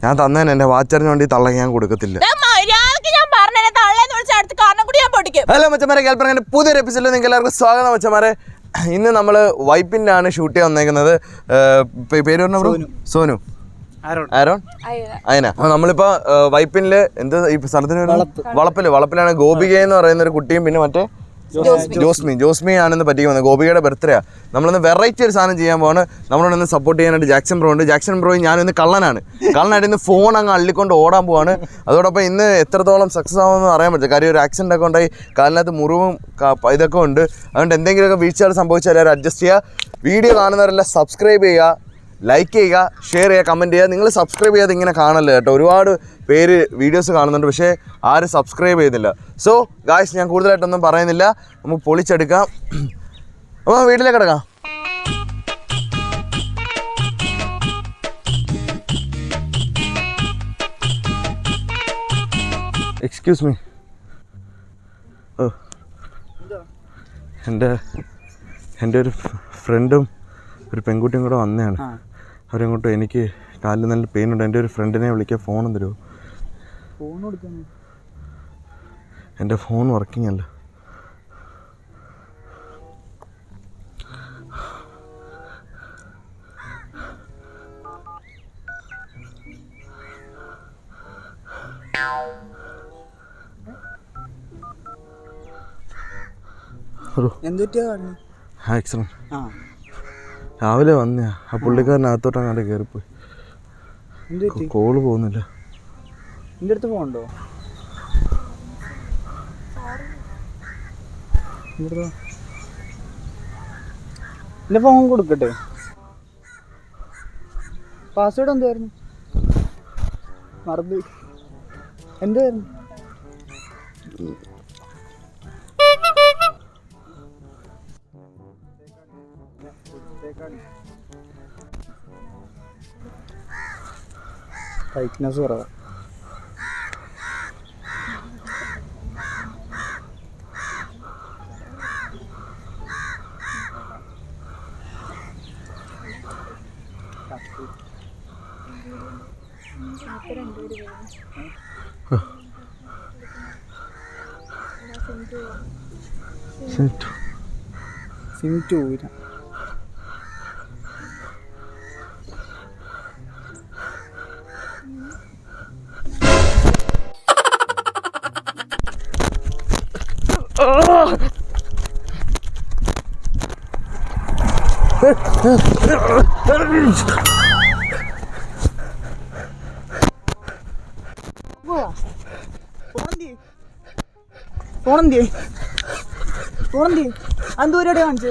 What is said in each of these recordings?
ഞാൻ തന്നേനെ എന്റെ വാച്ചറിന് വേണ്ടി തള്ള ഞാൻ കൊടുക്കത്തില്ല. ഹലോ മച്ചന്മാരെ, കേൾപ്പറങ്ങനെ പുതിയൊരു എപ്പിസോഡിൽ നിങ്ങൾക്ക് എല്ലാവർക്കും സ്വാഗതം. മച്ചന്മാരെ, ഇന്ന് നമ്മൾ വൈപ്പിനാണ് ഷൂട്ട് ചെയ്യാൻ വന്നേക്കുന്നത്. പേര് പറഞ്ഞ സോനു ആരോൺ അയന. നമ്മളിപ്പോ വൈപ്പിനില് എന്ത് ഈ സ്ഥലത്തിന് വളപ്പിലാണ് ഗോപിക എന്ന് പറയുന്ന ഒരു കുട്ടിയും പിന്നെ മറ്റേ ജോസ്മി ആണെന്ന് പറ്റിക്കുന്നത്. ഗോപികയുടെ ബർത്ത്ഡേ. നമ്മളിന്ന് വെറൈറ്റി ഒരു സാധനം ചെയ്യാൻ പോവാണ്. നമ്മളോടൊന്ന് സപ്പോർട്ട് ചെയ്യാനായിട്ട് ജാക്സൺ ബ്രോ ഉണ്ട്. ജാക്സൺ ബ്രോ ഞാനിന്ന് കള്ളനായിട്ട് ഇന്ന് ഫോൺ അങ്ങ് അള്ളിക്കൊണ്ട് ഓടാൻ പോവാണ്. അതോടൊപ്പം ഇന്ന് എത്രത്തോളം സക്സസ് ആവുമെന്ന് അറിയാൻ പറ്റില്ല. കാര്യം ഒരു ആക്സിഡൻ്റ് ഒക്കെ ഉണ്ടായി, കാലിനകത്ത് മുറിവും ഇതൊക്കെ ഉണ്ട്. അതുകൊണ്ട് എന്തെങ്കിലുമൊക്കെ വീഴ്ചകൾ സംഭവിച്ചാൽ എല്ലാവരും അഡ്ജസ്റ്റ് ചെയ്യുക. വീഡിയോ കാണുന്നവരെല്ലാം സബ്സ്ക്രൈബ് ചെയ്യുക, ലൈക്ക് ചെയ്യുക, ഷെയർ ചെയ്യുക, കമൻറ്റ് ചെയ്യുക. നിങ്ങൾ സബ്സ്ക്രൈബ് ചെയ്യാതെ ഇങ്ങനെ കാണല്ലേ കേട്ടോ. ഒരുപാട് പേര് വീഡിയോസ് കാണുന്നുണ്ട്, പക്ഷേ ആരും സബ്സ്ക്രൈബ് ചെയ്യുന്നില്ല. സോ ഗായ്സ്, ഞാൻ കൂടുതലായിട്ടൊന്നും പറയുന്നില്ല, നമുക്ക് പൊളിച്ചെടുക്കാം. അപ്പോൾ വീട്ടിലേക്ക് കിടക്കാം. Excuse me. എൻ്റെ ഒരു ഫ്രണ്ടും ഒരു പെൺകുട്ടിയും കൂടെ വന്നതാണ്. അവരങ്ങോട്ട് എനിക്ക് കാലിൽ നല്ല പെയിൻ ഉണ്ട്. എൻ്റെ ഒരു ഫ്രണ്ടിനെ വിളിക്കാൻ ഫോണും തരുമോ? എൻ്റെ ഫോൺ വർക്കിംഗ് അല്ല. ആക്സിഡന്റ് രാവിലെ വന്ന ആ പുള്ളിക്കാരനകത്തോട്ട് അങ്ങോട്ട് കയറിപ്പോയി. കോള് പോകുന്നില്ല. എൻ്റെ അടുത്ത് പോകണ്ടോ? എൻ്റെ ഫോൺ കൊടുക്കട്ടെ. പാസ്വേഡ് എന്തായിരുന്നു? മറന്നു. എന്തായിരുന്നു? ടൈറ്റ്നസ് കുറവാ. സിം2 ഫോണെന്തി അന്തൂരോടെ കാണിച്ചു.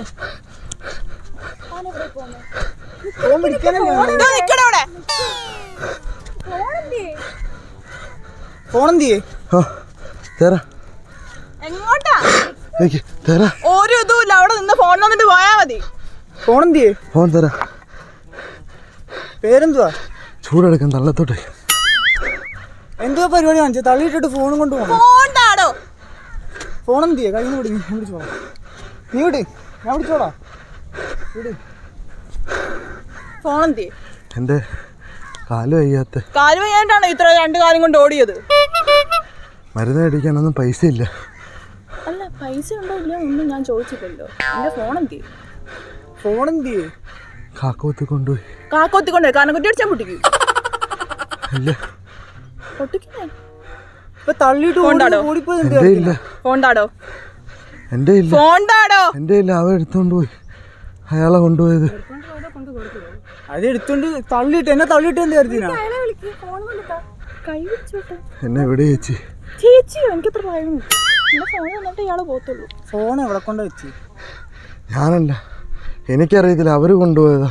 ഫോൺ പിടിക്കാനല്ലേ? ഫോണെന്തിയേ? എങ്ങോട്ടാ? ഒരു ഇതുമില്ല, അവിടെ നിന്ന് ഫോൺ വന്നിട്ട് പോയാ മതി. ഫോണെന്തിയേ? ഫോൺ തരാ. പേരെന്തുവാ? ചൂടെടുക്കാൻ തള്ളത്തോട്ടെ. എന്തുവാ പരിപാടി കാണിച്ചു? തള്ളിയിട്ടിട്ട് ഫോണും കൊണ്ട് പോകണം. ഫോണെന്തിയേ? കയ്യിൽ നിന്ന് പിടിക്കും. ഞാൻ പിടിച്ചോളാം. നീ വിട്, ഞാൻ പിടിച്ചോളാം. വിട്. ഫോണെന്തിയേ? എൻ്റെ കാല് വയ്യാണ്ടാണോ ഇത്ര 2 കാലം കൊണ്ട് ഓടിയത്? മരുന്ന് മേടിക്കാനൊന്നും പൈസ ഇല്ല. അല്ല, പൈസ ഉണ്ടോ ഇല്ല ഒന്നും ഞാൻ ചോദിച്ചില്ലല്ലോ. എൻ്റെ ഫോണെന്തിയേ? കാക്കോത്തി കൊണ്ടുപോയി. കാരണം കുട്ടി അടിച്ചാൽ പൊട്ടിക്കും. പൊട്ടിക്കുന്നേ തള്ളിയിട്ട് എന്റെ ഇല്ല. അവ എടുത്തോണ്ട് പോയി. അയാളെ കൊണ്ടുപോയത്. അത് എടുത്തോണ്ട് തള്ളിയിട്ട് എന്നെ തള്ളിയിട്ട് എന്ത് കാര്യത്തിനാ? എന്നെ എവിടെ ചേച്ചി? ഫോൺ എവിടെ കൊണ്ട് വെച്ച്? ഞാനല്ല, എനിക്കറിയത്തില്ല. അവര് കൊണ്ടുപോയതാ.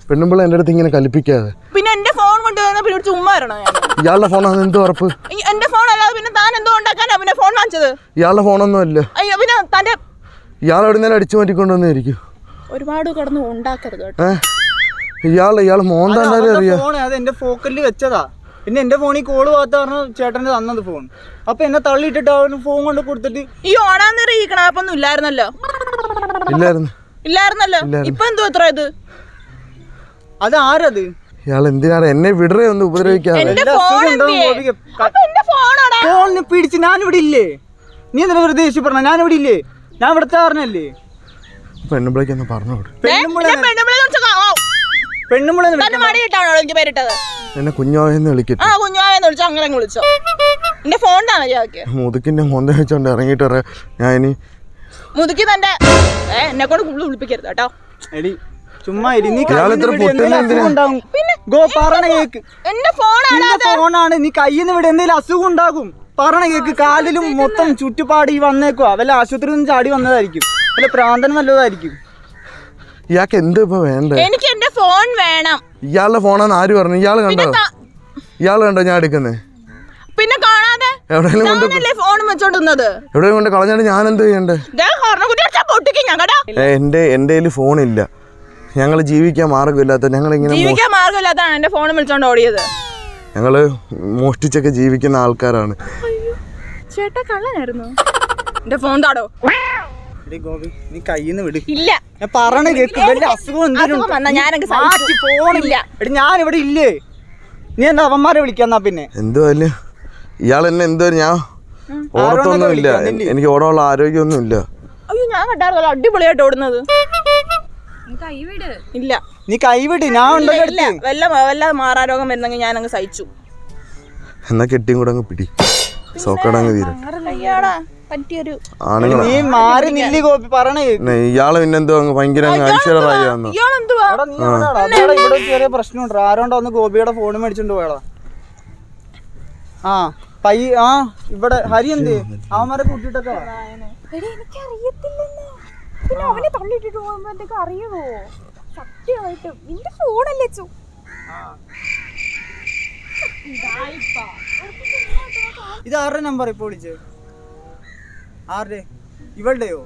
പെണ്ണുമ്പോൾ എന്റെ അടുത്ത് ഇങ്ങനെ കലിപ്പിക്കാതെ. പിന്നെ എന്റെ ഫോൺ കൊണ്ടുവന്ന പിന്നെ ചുമ്മാ വരണോ? ഇയാളുടെ ഫോണാണ്. എന്ത് ഉറപ്പ്? എന്റെ ഫോൺ അല്ലാതെ പിന്നെ താൻ എന്തോ ഉണ്ടാക്കാനാ പിന്നെ ഫോൺ വാങ്ങിച്ചത്? ഇയാളുടെ ഫോണൊന്നും അല്ല. അയ്യോ, പിന്നെ തന്റെ ഇയാൾ എവിടുന്നേലും അടിച്ചു മാറ്റിക്കൊണ്ടുവന്നായിരിക്കും. ഒരുപാട് കിടന്ന് ഉണ്ടാക്കരുത് കേട്ടോ. ഇയാള് മോന്താണ്ടാലും അറിയാം. എന്റെ പോക്കറ്റിൽ വെച്ചതാ. പിന്നെ എന്റെ ഫോണിൽ കോള് പോകാത്ത പറഞ്ഞ ചേട്ടന്റെ തന്നത് ഫോൺ. അപ്പൊ എന്നെ തള്ളിയിട്ടിട്ട് അവന് ഫോൺ കൊണ്ട് കൊടുത്തിട്ട് ഈ ഓണാന്നേരം ഈ കണാപ്പൊന്നും ഇല്ലായിരുന്നല്ലോ. ഇപ്പൊ എന്തോ എത്ര ഇത്? അത് ആരത്? ഇയാൾ എന്തിനാണ് എന്നെ വിടറേ ഒന്ന് ഉപദ്രവിക്കാതെ? ഫോണിന് പിടിച്ച് ഞാനിവിടെ ഇല്ലേ? നീ എന്തിനാ വെറുതെ ദേഷ്യപ്പെടണ? ഞാനിവിടെ ഇല്ലേ? ഞാൻ ഇവിടുത്തെ പറഞ്ഞല്ലേ. പെണ്ണുമ്പിളേക്കൊന്ന് പറഞ്ഞോട്. എന്നെ കുഞ്ഞാവെന്ന് വിളിക്കട്ടെ. മുതുക്കിന്റെ മോന്ത വെച്ചോണ്ട് ഇറങ്ങിട്ട് ഞാൻ ഇനി മുതുക്കി തന്റെ എന്നെ കൊണ്ട് വിളിപ്പിക്കരുത് കേട്ടോ. എടി ചുമ്മാ ഫോണാണ്. നീ കയ്യിൽ നിന്ന് ഇവിടെ എന്തെങ്കിലും അസുഖം ഉണ്ടാകും. പറഞ്ഞ കേക്ക്. കാലിലും മൊത്തം ചുറ്റുപാട് ഈ വന്നേക്കുവാ. വല്ല ആശുപത്രിയിൽ നിന്ന് ചാടി വന്നതായിരിക്കും. വല്ല പ്രാന്തൻ വല്ലതായിരിക്കും. ഇയാൾക്ക് എന്ത് ഇപ്പൊ വേണ്ടേ? എനിക്ക് എന്റെ ഫോൺ വേണം. ഇയാളുടെ ഫോണാന്ന് ആര് പറഞ്ഞു? ഇയാള് കണ്ടോ ഞാൻ എടുക്കുന്നേ? പിന്നെ കാണാതെ എവിടെയെങ്കിലും കൊണ്ട് കളഞ്ഞാണ്ട് ഞാൻ എന്ത് ചെയ്യണ്ടേ? എന്റെ ഫോണില്ല. ഞങ്ങള് ജീവിക്കാൻ മാർഗമില്ലാത്ത എന്റെ ഫോൺ വിളിച്ചോണ്ട് ഓടിയത്. ഞങ്ങള് മോഷ്ടിച്ചൊക്കെ ജീവിക്കുന്ന ആൾക്കാരാണ്. ചേട്ടാ കള്ളനായിരുന്നു. എന്റെ ഫോൺ താടോ. ഗോപി നീ കയ്യിന്ന് വിട്. ഇല്ല ഞാൻ പറഞ്ഞ കേക്ക്. ഞാൻ ഇവിടെ ഇല്ലേ? നീ എന്താ അവന്മാരെ വിളിക്കാന്നാ? പിന്നെ എന്തുവല്ല ഇയാൾ എന്നെ എന്തോ ഞാൻ ഓടത്തൊന്നും ഇല്ല. എനിക്ക് ഓടാനുള്ള ആരോഗ്യമൊന്നും ഇല്ല. അയ്യോ ഞാൻ കണ്ടായിരുന്നല്ലോ അടിപൊളിയായിട്ട് ഓടുന്നത്. ഇല്ല നീ കൈവിട്. ഞാൻ ഉണ്ടല്ലോ. വല്ല മാറാരോഗം വരുന്നെങ്കിൽ ഞാൻ അങ്ങ് സഹിച്ചു. എന്നാ കെട്ടിയും കൂടെ അങ്ങ് പിടി. സോക്കടങ്ങ് തീരും. നീ മാറി നില്ലി ഗോപി. പറഞ്ഞ ഇയാള് പിന്നെന്തോ ഭയങ്കര ഐശ്വര്യറായി വന്നു. ഇവിടെ ചെറിയ പ്രശ്നമുണ്ട്. ആരോണ്ടോ ഒന്ന് ഗോപിയുടെ ഫോൺ മേടിച്ചോണ്ട് പോയടാ. ഇവിടെ ഹരി എന്ത് അവന്മാരെ കൂട്ടിട്ടൊക്കെ ഇത് ആരുടെ നമ്പർ ഇപ്പൊ വിളിച്ചത്? ആരുടെ? ഇവളുടെയോ?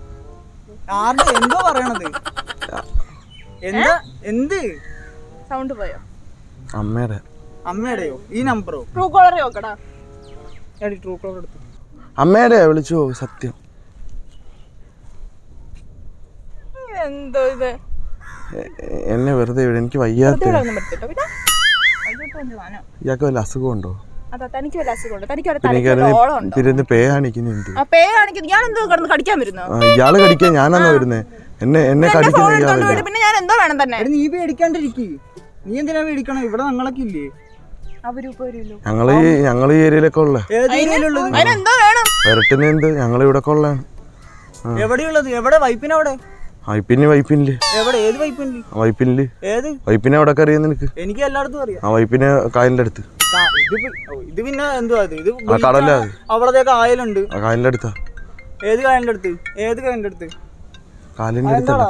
ആരുടെ? എന്തോ പറയണത്? എന്താ? എന്ത് സൗണ്ട് പോയോ? അമ്മയുടെയോ? ഈ നമ്പറോ? ട്രൂ കോളർ നോക്കടാ. ട്രൂ കോളർ എടുത്തു. അമ്മയുടെ വിളിച്ചു. സത്യം എന്തോ ഇത് എന്നെ വെറുതെ വിട. എനിക്ക് വയ്യാത്ത. ഇയാൾക്ക് വല്ല അസുഖമുണ്ടോ? ഇയാള് കടിക്കാൻ ഞാനാണോ വരുന്നേ? എന്നെ കടിക്കുന്ന നീ പേടിക്കാണ്ടിരിക്കും. നീ എന്തിനാ പേടിക്കണം? ഇവിടെ ഞങ്ങളൊക്കെ ഇല്ലേ? ഞങ്ങള് ഈ ഏരിയയിലൊക്കെ ഉള്ള വരട്ടുന്ന എന്ത് ഞങ്ങളിവിടെ കൊള്ളാണ്. എവിടെയുള്ളത്? എവിടെ? വൈപ്പിനവിടെ? വൈപ്പിനില് എവിടെ? ഏത് വൈപ്പിനില്? വൈപ്പിനില്. ഏത് വൈപ്പിനെ എവിടെയൊക്കെ അറിയാം നിനക്ക്? എനിക്ക് എല്ലായിടത്തും അറിയാം. വൈപ്പിനെ കായലിന്റെ അടുത്ത്. ഇത് പിന്നെ എന്തുവാ? ഇത് കടല. അവിടെ കായലുണ്ട്. കായലിന്റെ അടുത്താ. ഏത് കായലിന്റെ അടുത്ത്? ഏത് കായലിന്റെ അടുത്ത്? കാലിന്റെ അടുത്തല്ല.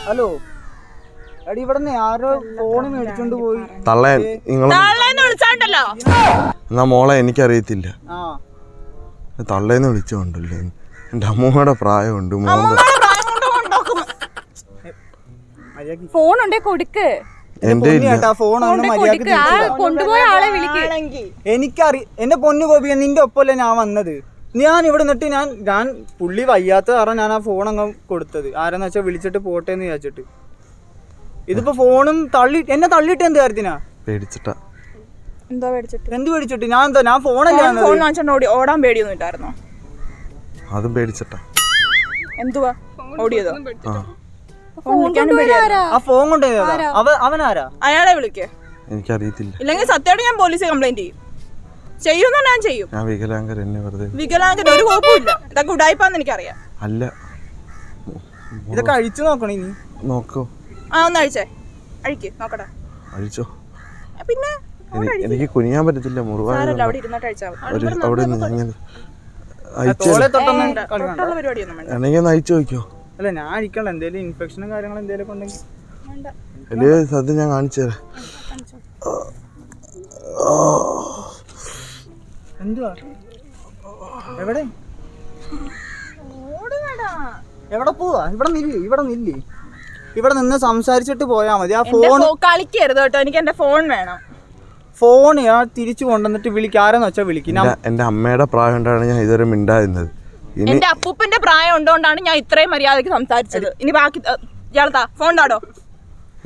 ഹലോ എടി ഇവിടെ ആരോ ഫോണ് മേടിച്ചോണ്ട് പോയി. എന്നാ മോളെ എനിക്കറിയത്തില്ല. തള്ളേന്ന് വിളിച്ചോണ്ടല്ലേ. എന്റെ അമ്മൂമ്മയുടെ പ്രായമുണ്ട്. ഫോണുണ്ടേ കൊടുക്ക്. എനിക്കറിയാം എന്റെ പൊന്നു ഗോപിയ. നിന്റെ ഒപ്പമല്ലേ ഞാൻ വന്നത്. ഞാൻ ഇവിടെ നിന്നിട്ട് ഞാൻ പുള്ളി വയ്യാത്ത കാരണം ഞാൻ ആ ഫോൺ അങ്ങ് കൊടുത്തത്. ആരെന്ന് വെച്ചാൽ വിളിച്ചിട്ട് പോട്ടെ എന്ന് വിചാരിച്ചിട്ട്. ഇതിപ്പോ ഫോണും എന്നെ തള്ളിയിട്ട് എന്ത് കാര്യത്തിനാ? പേടിച്ചിട്ടാ. എന്ത് പേടിച്ചിട്ട്? ഞാൻ ഫോണല്ലേ ഓടാൻ പേടിയൊന്നും ഇല്ലായിരുന്നോ? അതും പേടിച്ചിട്ടാ. എന്തുവാ ഓടിയതോ? ആ ഫോൺ കൊണ്ടുപോയതാ. അവനാരാ? അയാളെ വിളിക്കേ. എനിക്കറിയത്തില്ല. ഇല്ലെങ്കിൽ സത്യമായിട്ട് ഞാൻ പോലീസിൽ കംപ്ലൈന്റ് ചെയ്യും. ഞാൻ ചെയ്യും. ഞാൻ വികലാംഗൻ. എന്നെ വെറുതെ വികലാംഗൻ ഒരു കുഴപ്പമില്ല. ഇതൊക്കെ ഉടായിപ്പാന്ന് എനിക്കറിയാം. അല്ല ഇതൊക്കെ അഴിച്ചു നോക്കണേ. നീ നോക്കോ? ഒന്ന് അഴിച്ചേ. അഴിക്ക് നോക്കട്ടെ. അഴിച്ചോ. പിന്നെ എനിക്ക് കുനിയാൻ പറ്റത്തില്ല. മുറിവാണ്. അവിടെ ഇരുന്നിട്ട് അഴിച്ചാൽ അയച്ചു നോക്കിയോ? അല്ല ഞാൻ അഴിക്കണ്ട. എന്തേലും ഇൻഫെക്ഷനും കാര്യങ്ങളും എന്തേലും ഉണ്ടെങ്കിൽ സത്യം ഞാൻ കാണിച്ചു തരാം. എന്തുവാ? എവിടെ എവിടെ പോവാ? ഇവിടെ നില്ല്. ഇവിടെ നിന്ന് സംസാരിച്ചിട്ട് പോയാ മതി. ആ ഫോൺ കളിക്കരുത് കേട്ടോ. എനിക്ക് എന്റെ ഫോൺ വേണം. ഫോൺ ഞാൻ തിരിച്ചു കൊണ്ടുവന്നിട്ട് വിളിക്കും, ആരെന്ന് വെച്ചാൽ വിളിക്കും. എന്റെ അമ്മയുടെ പ്രായം കൊണ്ടാണ് ഞാൻ ഇതുവരെ മിണ്ടായിരുന്നത്. എന്റെ അപ്പൂപ്പന്റെ പ്രായം ഉണ്ടോണ്ടാണ് ഞാൻ ഇത്രയും മര്യാദക്ക് സംസാരിച്ചത്. ഇനി ബാക്കി ഇയാളത്താ ഫോൺ താടോ.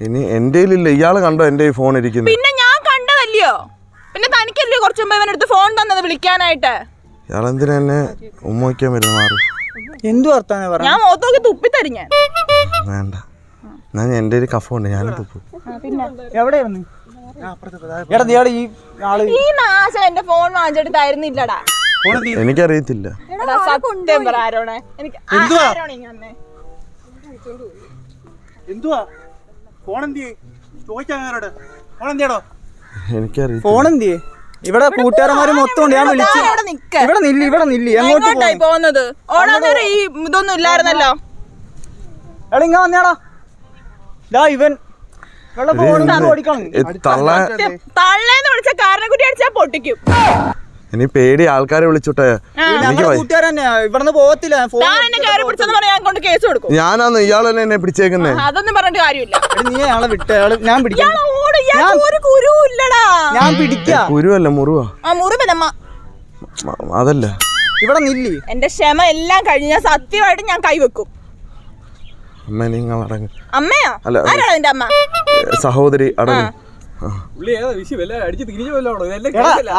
ഇനി എന്റെ ഇല്ല, ഇയാള് കണ്ടോ എന്റെ ഫോൺ ഇരിക്കുന്നത്? പിന്നെ ഞാൻ കണ്ടതല്ലയോ, പിന്നെ തനിക്കല്ലയോ കുറച്ചു മുമ്പ് ഇവനെടുത്ത് ഫോൺ തന്നത് വിളിക്കാനായിട്ട്. ഇയാളെന്തിനാ എന്നെ ഉമ്മയ്ക്കാൻ വരുന്ന മാറി? എന്തു വർത്താനം പറയാം? ഞാൻ മുഖത്തോക്കി തുപ്പിത്തരും ഞാൻ. വേണ്ട, ഞാൻ എന്റെ ഒരു കഫ ഉണ്ട്, ഞാനും തുപ്പും. പിന്നെ എവിടെയായിരുന്നു? എടാ നീയാള് ഈ ആള് ഈ നാശം എന്റെ ഫോൺ വാങ്ങിച്ചിട്ട് തരുന്നില്ലടാ. എനിക്കറിയത്തില്ല. എടാ, സത്യം പറ ആരോണേ, എനിക്ക് ആരോണേ ഇങ്ങനെ എന്തുവാ ഫോൺ എന്തിയേ ചോദിക്കാനോട് ഫോൺ എന്തിയാടോ? എനിക്കറിയില്ല. ഫോൺ എന്തിയേ? ഇവിടെ കൂട്ടുകാരന്മാര് മൊത്തം ഉണ്ട്. ഞാൻ വിളിച്ചു. ഇവിടെ നില്ല് എങ്ങോട്ടായി പോകുന്നത്? ഓടാൻ നേരം ഈ ഇതൊന്നും ഇല്ലായിരുന്നല്ലോ. എടാ ഇങ്ങ വന്നേടാ. ഇവൻ തള്ളേന്ന് വിളിച്ച കാരണക്കുട്ടി അടിച്ചാ പൊട്ടിക്കും. ഇനി പേടി ആൾക്കാരെ വിളിച്ചോട്ടെ. കൂട്ടുകാരൻ ഇവിടുന്ന് പോകത്തില്ല. ഞാനാന്ന് ഇയാളല്ലേ എന്നെ പിടിച്ചേക്കുന്നേ? അതൊന്നും പറഞ്ഞിട്ട് കാര്യമില്ല. നീ അയാളെ വിട്ട ഞാൻ പിടിക്കാം. ഞാൻ പിടിക്കാം. കുരുവല്ല, മുറിവാ. അതല്ല, ഇവിടെ നില്ല്. എന്റെ ക്ഷമ എല്ലാം കഴിഞ്ഞ് ഞാൻ സത്യമായിട്ട് ഞാൻ കൈവെക്കും. അമ്മ നിങ്ങൾ അടങ്ങ്. അമ്മയോ? അല്ല, ആരാണ് നിന്റെ അമ്മ? സഹോദരി അടങ്ങ്.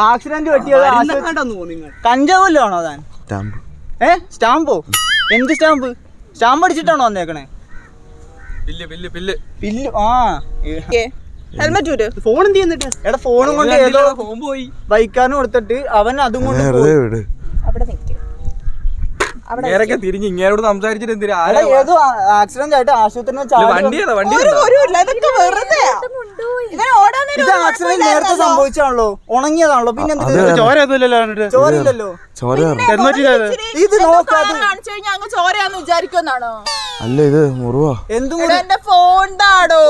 ആക്സിഡന്റ് പറ്റിയത് കഞ്ചാവല്ലോ ആണോ താൻ? സ്റ്റാമ്പോ? എന്ത് സ്റ്റാമ്പ്? സ്റ്റാമ്പ് അടിച്ചിട്ടാണോ വന്നേക്കണേ? പില്ല്. ആ ഹെൽമെറ്റ് ഊര്. ഫോൺ എന്ത് ചെയ്യുന്നിട്ട്? എടാ ഫോണും കൊണ്ട് ഏതോ ബൈക്കാരന് കൊടുത്തിട്ട് അവൻ അതും കൊണ്ട് അവിടെ നിൽക്കും. തിരിഞ്ഞ് ഇങ്ങോട്ട് സംസാരിച്ചിട്ട് എന്തിനാ? ഏതോ ആക്സിഡന്റ് ആയിട്ട് ആശുപത്രി ആക്സിഡന്റ് നേരത്തെ സംഭവിച്ചാണല്ലോ, ഉണങ്ങിയതാണല്ലോ. പിന്നെ ചോരയില്ലല്ലോ. ഇത് നോക്കാതെ ചോരയാന്ന് വിചാരിക്കുന്നാണോ? അല്ല, ഇത് മുറിവാ. എന്തും എന്റെ ഫോൺ താടോ.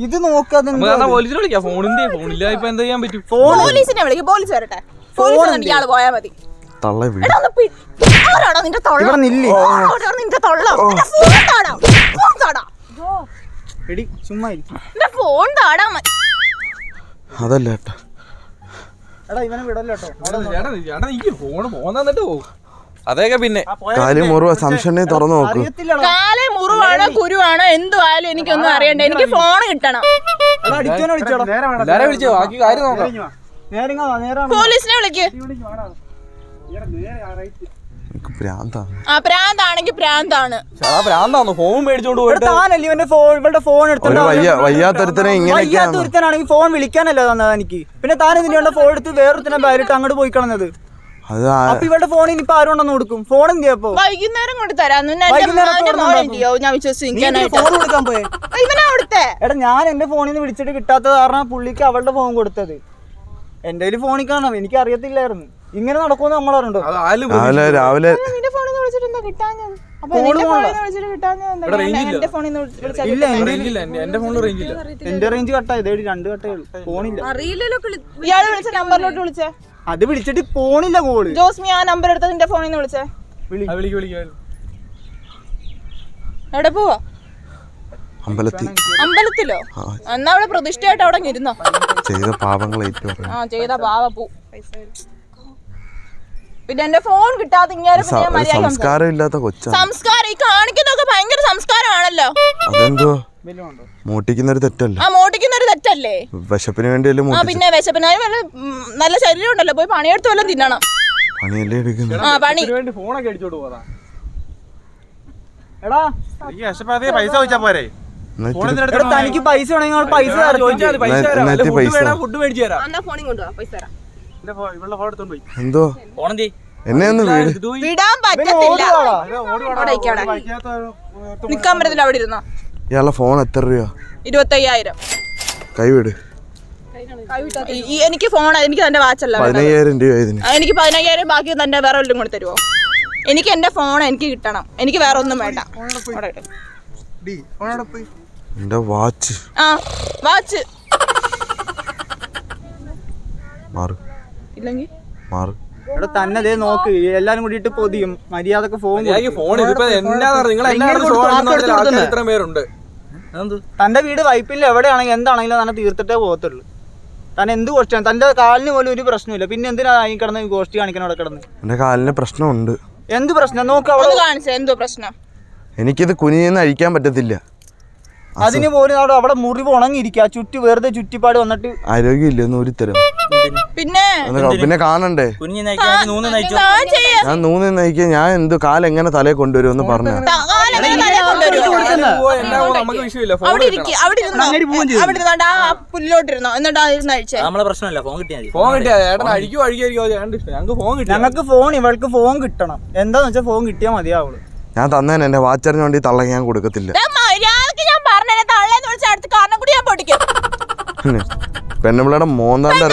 ഇത് നോക്കാതെ പോലീസിനെ വിളിക്കാം. ഫോണിന്റെ ഫോണില്ല ഇപ്പൊ എന്താ ചെയ്യാൻ പറ്റും? പോലീസിനെ വിളിക്കും. പോലീസ് വരട്ടെ. പോലീസ് ഇയാള് പോയാ മതി. തള്ള നിന്റെ തൊള്ള നിന്റെ തൊള്ള ചുമ്മാ ഫോൺ താടാ. അതല്ല ഏട്ടാ. എടാ ഇവനെ വിടല്ലോ ഫോണ് പോന്നിട്ട് പോകും. അതൊക്കെ പിന്നെ കാലി മുറിവാ. സംശയം തുറന്നു നോക്കൂ. കാലേ മുറിവാണോ കുരുവാണോ എന്തുവായാലും എനിക്കൊന്നും അറിയണ്ട. എനിക്ക് ഫോൺ കിട്ടണം. എല്ലാരെ വിളിച്ചോ, ബാക്കി കാര്യം നോക്കാം. പോലീസിനെ വിളിക്ക്. പ്രാന്താണെങ്കിൽ പ്രാന്താണ്. പ്രാന്താണോ? ഫോൺ മേടിച്ചോണ്ട് പോയിട്ട് വയ്യാത്തൊരുത്തനെ ഇങ്ങനെയാണെങ്കിൽ ഫോൺ വിളിക്കാനല്ലോ തന്നത് എനിക്ക്. പിന്നെ താൻ ഇതിന്റെ ഫോൺ എടുത്ത് വേറൊരുത്തനെ ബാരിട്ട് അങ്ങോട്ട് പോയി കളഞ്ഞത്. അപ്പൊ ഇവരുടെ ഫോണിൽ ഇപ്പൊ ആരും ഉണ്ടെന്ന് കൊടുക്കും. ഫോൺ എന്തിയപ്പോ വൈകുന്നേരം കൊണ്ട് തരാന്ന് ഞാൻ വിശ്വസിക്കാനായിട്ട്. എടാ ഞാൻ എന്റെ ഫോണിൽ നിന്ന് വിളിച്ചിട്ട് കിട്ടാത്തത് കാരണം പുള്ളിക്ക് അവളുടെ ഫോൺ കൊടുത്തത്. എന്റെ കയ്യിൽ ഫോണിൽ കാണാം. എനിക്ക് അറിയത്തില്ലായിരുന്നു ഇങ്ങനെ നടക്കുമെന്ന് നമ്മളറിഞ്ഞോ. രാവിലെ എന്റെ റേഞ്ച് കട്ടായത് 2 കട്ടേ ഉള്ളൂ. ഫോണില്ല. ഇയാള് വിളിച്ച നമ്പറിലോട്ട് വിളിച്ചേ. അത് വിളിച്ചിട്ട് ഫോണില്ല കോള്. ജോസ്മി ആ നമ്പർ എടുത്ത് നിന്റെ ഫോണിൽ നിന്ന് വിളിച്ചേ. എവിടെ പോവാ? അമ്പലത്തിലോ? എന്നാ അവിടെ പ്രതിഷ്ഠയായിട്ട് അവിടെ ഇരുന്നോ. ചെയ്ത പാവങ്ങൾ ചെയ്ത പാവ പൂ. പിന്നെ എന്റെ ഫോൺ കിട്ടാതെ ഇങ്ങനെ സംസ്കാരം ഇല്ലാത്ത കൊച്ച. സംസ്കാരം ഈ കാണിക്കുന്നൊക്കെ ഭയങ്കര സംസ്കാരമാണല്ലോ. അതെന്തോ മോട്ടിക്കുന്നൊരു തെറ്റല്ലേ? മോട്ടിക്കുന്നൊരു തെറ്റല്ലേ? വിശപ്പിന് വേണ്ടിയല്ലേ? പിന്നെ വിശപ്പിനായി നല്ല ശരീരം ഉണ്ടല്ലോ, പോയി പണിയെടുത്ത് വല്ലതും തിന്നണം. പണിയല്ലേ എടുക്കുന്നത്? പണി. ഫോണൊക്കെ അടിച്ചോണ്ട് പോകാം. എടാ പൈസ ചോദിച്ചാ പോരെ? തനിക്ക് പൈസ വേണമെങ്കിൽ പൈസ ഫുഡ് മേടിച്ചു തരാം. എന്തോ എന്നെ ഒന്ന് വിടാൻ പറ്റത്തില്ല. നിക്കാൻ പറ്റത്തില്ല. അവിടെ ഇരുന്നോ. ഇയാളെ ഫോൺ എത്ര രൂപ? 25,000. കൈവിട്. എനിക്ക് ഫോൺ, എനിക്ക് തന്റെ വാച്ചല്ല. 15,000 രൂപ. എനിക്ക് 15,000 ബാക്കി തന്റെ വേറെ വല്ലതും കൂടെ തരുമോ? എനിക്ക് എന്റെ ഫോൺ എനിക്ക് കിട്ടണം. എനിക്ക് വേറെ ഒന്നും വേണ്ട. എന്റെ വാച്ച്. വാച്ച് തന്നെ നോക്ക്. എല്ലാരും കൂടിയിട്ട് പൊതിയും മര്യാദക്ക് ഫോൺ. തന്റെ വീട് വൈപ്പില്ല എവിടെയാണെങ്കിൽ എന്താണെങ്കിലും തന്നെ തീർത്തിട്ടേ പോകത്തുള്ളൂ. താൻ എന്ത് ഗോഷ്ടിയാണ്? തന്റെ കാലിന് പോലും ഒരു പ്രശ്നമില്ല, പിന്നെ എന്തിനാ ഈ കിടന്ന് ഗോഷ്ടി കാണിക്കണം അവിടെ കിടന്ന്? എന്റെ കാലിന് പ്രശ്നമുണ്ട്. എന്ത് പ്രശ്നം? നോക്ക് അവിടെ കാണിച്ച എന്തോ പ്രശ്നം. എനിക്കിത് കുനിഞ്ഞെന്ന് അഴിക്കാൻ പറ്റത്തില്ല. അതിന് പോലും അവിടെ മുറിവ് ഉണങ്ങിയിരിക്കുക, വെറുതെ ചുറ്റിപ്പാട് വന്നിട്ട് ആരോഗ്യമില്ല ഒരു തരം. പിന്നെ കാണണ്ടേ ഞാൻ നൂന്ന് നയിക്കാൻ? ഞാൻ എന്ത് കാലെങ്ങനെ തലയെ കൊണ്ടുവരും എന്ന് പറഞ്ഞു. ഞങ്ങൾക്ക് ഫോൺ, ഇവൾക്ക് ഫോൺ കിട്ടണം. എന്താന്ന് വെച്ചാൽ ഫോൺ കിട്ടിയാൽ മതിയാവുള്ളൂ. ഞാൻ തന്നേനെ, എന്റെ വാച്ചറിന് വേണ്ടി തള്ള ഞാൻ കൊടുക്കത്തില്ല. പെണ്ണുപിള്ളയുടെ മോന്താന്റെ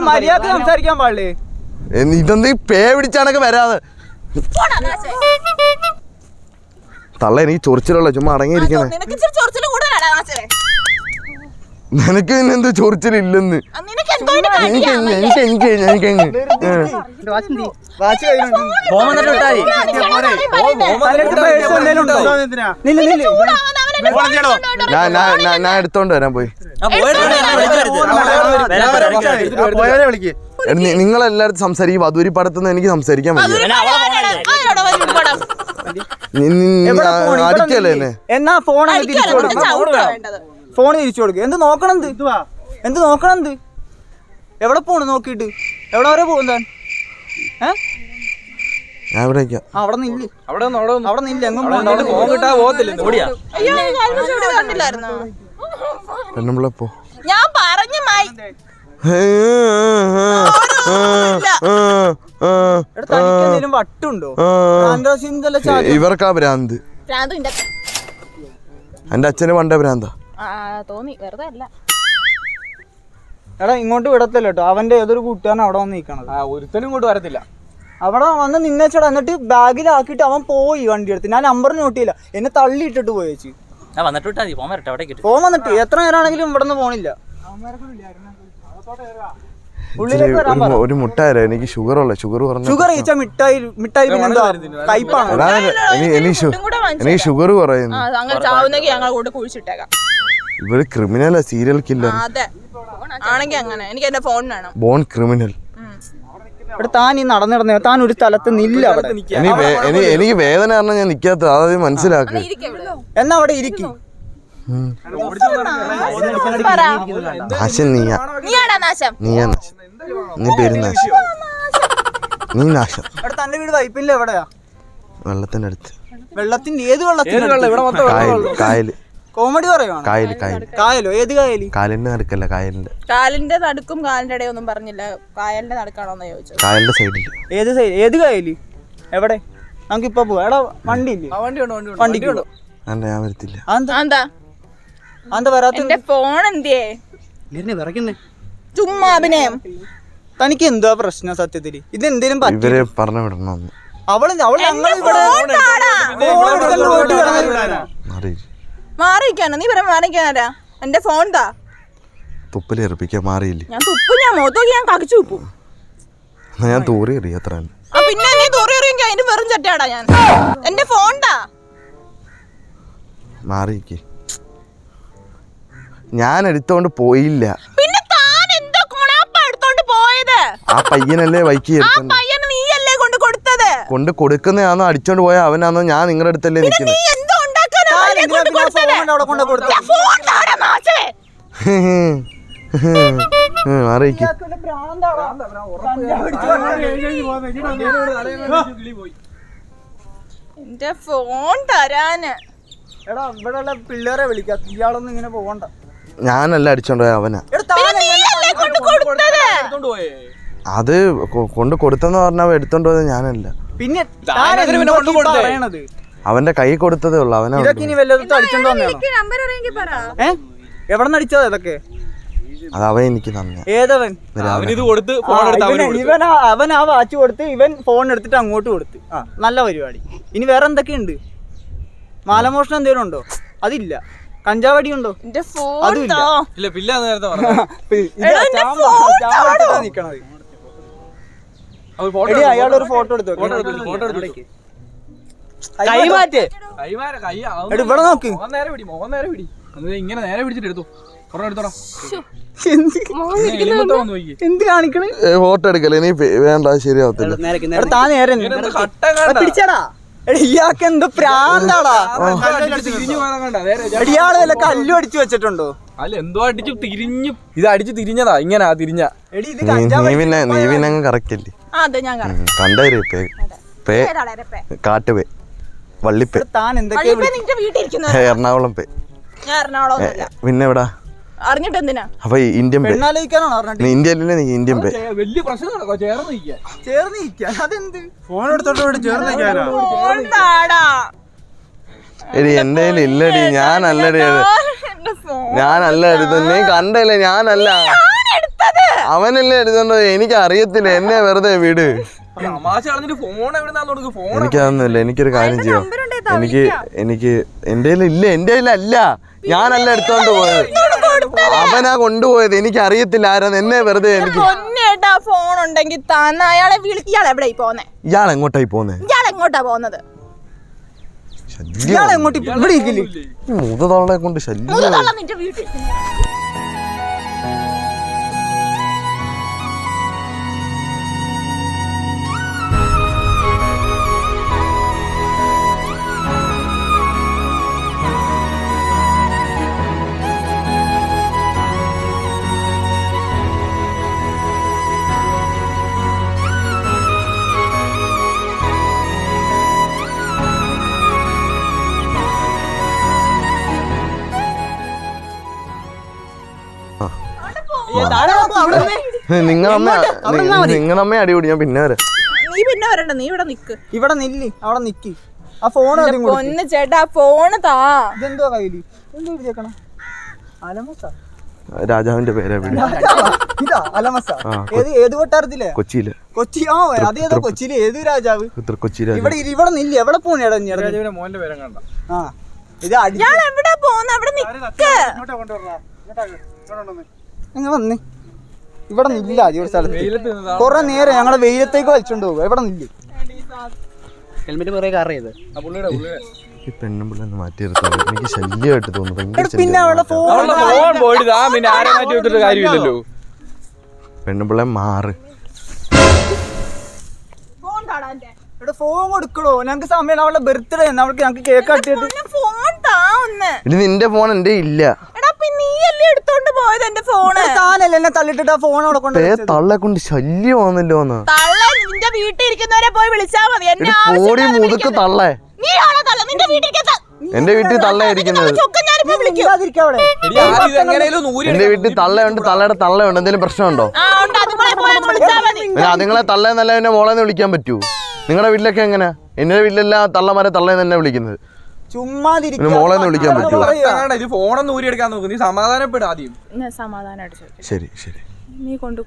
മര്യാദ സംസാരിക്കാൻ പാടില്ലേ? ഇതെന്ത് പേ പിടിച്ചാണൊക്കെ വരാതെ. തള്ള എനിക്ക് ചൊറിച്ചിലുള്ള, ചുമ്മാ അടങ്ങിയിരിക്കണേ. നിനക്ക് പിന്നെ എന്ത് ചൊറിച്ചിലില്ലെന്ന്? ഞാൻ എടുത്തോണ്ട് വരാൻ പോയി. നിങ്ങളെല്ലാരും സംസാരിക്കും, വധൂരി പടത്തുനിന്ന് എനിക്ക് സംസാരിക്കാൻ പറ്റില്ല. അടിക്കല്ലേ എന്നെ? എന്നാ ഫോൺ തിരിച്ചു കൊടുക്കുക. എന്ത് നോക്കണം? എന്ത് നോക്കണം? എവിടെ പോണ് നോക്കിട്ട്? എവിടെ വരെ പോകും താൻ? ഞാൻ ഇവിടെ അവിടെ നില്ല, അവിടെ നില്ല. പെണ്ണുമ്പിള്ള പോ. ഞാൻ പറഞ്ഞു എന്തെങ്കിലും വട്ടുണ്ടോ? ഇവർക്കാ ഭ്രാന്ത്. എന്റെ അച്ഛന് പണ്ടേ ഭ്രാന്താ തോന്നി, വെറുതെ അല്ല. എടാ ഇങ്ങോട്ട് വിടത്തില്ല കേട്ടോ. അവന്റെ ഏതൊരു കൂട്ടുകാരൻ അവിടെ വന്ന് നിൽക്കണത്. ഒരുത്തനും ഇങ്ങോട്ട് വരത്തില്ല. അവിടെ വന്ന് നിന്നേച്ചടാ. എന്നിട്ട് ബാഗിലാക്കിട്ട് അവൻ പോയി വണ്ടി എടുത്ത്. ഞാൻ നമ്പർ നോട്ട് ചെയ്യില്ല, എന്നെ തള്ളിയിട്ടിട്ട് പോയേച്ച്. ഫോൺ വന്നിട്ട് എത്ര നേരമാണെങ്കിലും ഇവിടെ നിന്ന് പോണില്ല. ഒരു മുട്ടായി. എനിക്ക് ഷുഗർ ഉള്ള, ഷുഗർ കുറഞ്ഞ. ഷുഗർ കഴിച്ചാ മിഠായി കയ്പാണ്. എനിക്ക് ഷുഗർ കുറയുന്നു. ഇവര് ക്രിമിനലാ, സീരിയൽ കില്ലർ. Bone criminal. ഇവിടെ താൻ ഈ നടന്നിടന്ന താൻ ഒരു സ്ഥലത്ത് നില്ല. എനിക്ക് വേദന കാരണം ഞാൻ നിക്കാത്ത, അതായത് മനസ്സിലാക്കുക. എന്നാ അവിടെ ഇരിക്കും. നാശം നീയാ, നീയാ നാശം. നീ പേര് നാശം, നീ നാശം. തന്റെ വീട് വൈപ്പില്ല എവിടെയാ? വെള്ളത്തിന്റെ അടുത്ത്. വെള്ളത്തിന്റെ ഏത് വെള്ളത്തിന്റെ? കായല്. കോമഡി പറയുവാണ്. കായലോ? ഏത് കായല്? കായലിന്റെ നടുക്കല്ല, കായലിന്റെ നടുക്കും കാലിന്റെ ഇടയിൽ ഒന്നും പറഞ്ഞില്ല. കായലിന്റെ നടുക്കാണോന്ന് ചോദിച്ചത്. കായലിന്റെ സൈഡിൽ. ഏത് സൈഡ്? ഏത് കായല്? എവിടെ? നമുക്ക് ഇപ്പൊ പോവാ. എടാ വണ്ടി ഇല്ലേ? വണ്ടിക്ക് ഞാൻ വരത്തില്ല. എന്താ വരാത്ത? എന്റെ ഫോൺ എന്തിയേ? ചുമ്മാ അഭിനയം. തനിക്ക് എന്താ പ്രശ്നം സത്യത്തില്? ഇതെന്തേലും ഇവരെ പറഞ്ഞു വിടണം. മാറിയിക്കാനോ? നീ പറയാൻ മാറിക്കാനാരാ? എന്റെ ഫോൺ താ. തുപ്പലെറിപ്പിക്കാൻ മാറിയില്ലേ? ഞാൻ തുപ്പു, ഞാൻ മോത്തോക്കി ഞാൻ കടിച്ചു തുപ്പും. ഞാൻ തൂറി എറിയ അത്ര. പിന്നെ നീ തൂറി എറിയെങ്കിൽ അതിന് വെറും ചട്ടയാടാ ഞാൻ. എന്റെ ഫോൺ താ. മാറിയിക്ക്. ഞാൻ എടുത്തോണ്ട് പോയില്ല. പിന്നെ താൻ എന്തോ കുണാപ്പ എടുത്തോണ്ട് പോയത്? ആ പയ്യനല്ലേ വൈക്കി എടുത്തത്. പയ്യന് നീയല്ലേ കൊണ്ട് കൊടുത്തത്? കൊണ്ട് കൊടുക്കുന്നതാണോ അടിച്ചോണ്ട് പോയ അവനാണോ? ഞാൻ നിങ്ങളുടെ അടുത്തല്ലേ നിൽക്കുന്നത്. മാറിയിക്ക്. എന്റെ ഫോൺ തരാന്. എടാ ഇവിടെയുള്ള പിള്ളേരെ വിളിക്കാം. ഇയാളൊന്നും ഇങ്ങനെ പോകണ്ട. ഞാനല്ല അടിച്ചോണ്ട് പോയ അവനാ. അത് കൊണ്ട് കൊടുത്തെന്ന് പറഞ്ഞാൽ എടുത്തോണ്ട് പോയത് ഞാനല്ല. പിന്നെ അവന്റെ കൈ കൊടുത്തതേ ഉള്ളു. അവനെ അടിച്ചോണ്ട് വന്നോ? എവിടെ നിന്ന് അടിച്ചതാ ഇതൊക്കെ? അത് അവൻ എനിക്ക് തന്നെ. ഏതവൻ? അവൻ ആ വാച്ച് കൊടുത്ത് ഇവൻ ഫോൺ എടുത്തിട്ട് അങ്ങോട്ട് കൊടുത്ത്. നല്ല പരിപാടി. ഇനി വേറെ എന്തൊക്കെയുണ്ട്? മാലമോഷണം എന്തെങ്കിലും ഉണ്ടോ? അതില്ല. കഞ്ചാവടി ഉണ്ടോ? അതുമില്ല. അയാളൊരു ഫോട്ടോ എടുത്തു. ഇവിടെ നോക്ക്. ഇങ്ങനെ നേരെ പിടിച്ചിട്ട് എടുത്തു. എന്ത് കാണിക്കണേ? ഫോട്ടോ എടുക്കല്ലേ നീ വേണ്ട ശരിയാവത്തില്ല. താ നേരെ പിടിച്ചടാ. ഇയാൾക്ക് എന്തോ പ്രാന്താടാ. ഇയാള് വല്ല കല്ലും അടിച്ചു വെച്ചിട്ടുണ്ടോ? അല്ല എന്തോ അടിച്ചു തിരിഞ്ഞു. ഇത് അടിച്ചു തിരിഞ്ഞതാ. ഇങ്ങനെ തിരിഞ്ഞ നീ പിന്നെ കറക്റ്റ് അല്ലേ? കണ്ടേ കാട്ടുപേ വള്ളിപ്പേ എറണാകുളം പേ. പിന്നെ എവിടാ അറിഞ്ഞിട്ട് എന്തിനാ? അപ്പൊ ഇന്ത്യൻ പേ. ഇന്ത്യയിലല്ലേ നീ ഇന്ത്യൻ പേ. വലിയ പ്രശ്നം ചേർന്ന് അതെന്ത് ഫോൺ എടുത്തോട്ട് ചേർന്ന് എടി എന്റെ ഇല്ലടി. ഞാനല്ലടി എടുത്തു. നീ കണ്ടല്ലേ? ഞാനല്ല, അവനല്ലേ എടുത്തോണ്ടോ. എനിക്ക് അറിയത്തില്ല. എന്നെ വെറുതെ വീട്. എനിക്കതൊന്നുമില്ല. എനിക്കൊരു കാര്യം ചെയ്യാം. എനിക്ക് എന്റെ ഇല്ല. എന്റെ അല്ല, ഞാനല്ല എടുത്തോണ്ട് പോയത്. അവനാ കൊണ്ടുപോയത്. എനിക്ക് അറിയത്തില്ല ആരാന്ന്. എന്നെ വെറുതെ എനിക്ക് ഫോൺ ഉണ്ടെങ്കിൽ അയാളെ ഇയാൾ എവിടെ പോന്നെ? ഇയാൾ എങ്ങോട്ടായി പോന്നെ? ഇയാൾ എങ്ങോട്ടാ പോകുന്നത്? മുതതോളെ കൊണ്ട് ശല്യം. നിന്റെ വീട്ടിൽ നിങ്ങളമ്മ അടിപൊളി. ഞാൻ പിന്നെ വരാം. നീ പിന്നെ വരണ്ട. നീ ഇവിടെ നിക്ക്. ഇവിടെ നില്ല്. അവിടെ നിക്ക്. ആ ഫോൺ പൊന്ന് ചേട്ടാ ഫോണ് താ. ഇതെന്തോ കയ്യില് എന്തോ എഴുതിയേക്കണം? അലമസ. രാജാവിന്റെ പേരാ വീട്. ഇതാ അലമസ. ഏത് കൊട്ടാരത്തിലെ? കൊച്ചിയില്. കൊച്ചി. ആ അതേതോ കൊച്ചിയില്. ഏത് രാജാവ്? കൊച്ചി. ഇവിടെ നില്ല്. എവിടെ പോണേടാ? മോന്റെ പേരും കണ്ട. ആ ഇത് ഞാൻ എവിടെ പോന്ന? അവിടെ നിക്ക്. നിങ്ങൾ വന്നേ. ഇവിടെ നില്ല. ഒരു സ്ഥലത്ത് കൊറേ നേരം ഞങ്ങളെ വെയിലത്തേക്ക് വലിച്ചോണ്ട് പോകും. എവിടെ നില്ല. ഹെൽമെറ്റ് കുറെ കാർ ചെയ്ത് ഈ പെണ്ണുമ്പിള്ള മാറ്റി നിർത്തുന്നത് എനിക്ക് ശല്യമായിട്ട് തോന്നുന്നു. പിന്നെ പെണ്ണുമ്പിള്ള മാറ്. ഫോൺ കൊടുക്കണോ? ഞങ്ങക്ക് സമയം. അവളുടെ ബർത്ത്ഡേ അവൾക്ക് ഞങ്ങക്ക് കേക്ക് കട്ടിയിട്ട്. ഇനി നിന്റെ ഫോൺ എന്റെ ഇല്ല. എടുത്തോണ്ട് പോയത് എന്റെ ഫോണ്. താനല്ലേ എന്നെ തള്ളിട്ടിട്ട് ആ ഫോൺ അവിടെ കൊണ്ട് തള്ളെ കൊണ്ട് ശല്യമാണല്ലോ. നിന്റെ വീട്ടിൽ ഇരിക്കുന്നവരെ പോയി വിളിച്ചാ മതി. മുതുക്ക് തള്ളേ. എന്റെ വീട്ടിൽ തള്ളയായിരിക്കുന്നത്. എന്റെ വീട്ടിൽ തള്ളയുണ്ട്. തള്ളയുടെ തള്ളയുണ്ട്. എന്തെങ്കിലും പ്രശ്നമുണ്ടോ? അതുങ്ങളെ തള്ളയെന്നല്ല എന്നെ മോളെന്ന് വിളിക്കാൻ പറ്റൂ? നിങ്ങളുടെ വീട്ടിലൊക്കെ എങ്ങനെ? എന്റെ വീട്ടിലെല്ലാം തള്ളമാരെ തള്ളയെന്ന് തന്നെ വിളിക്കുന്നത്. മോളെന്ന് വിളിക്കാൻ പറ്റൂ? ഫോണൊന്നും ഊരിയെടുക്കാൻ നോക്കും. നീ സമാധാനപ്പെടും ആദ്യം. ശരി ശരി. നീ കൊണ്ട്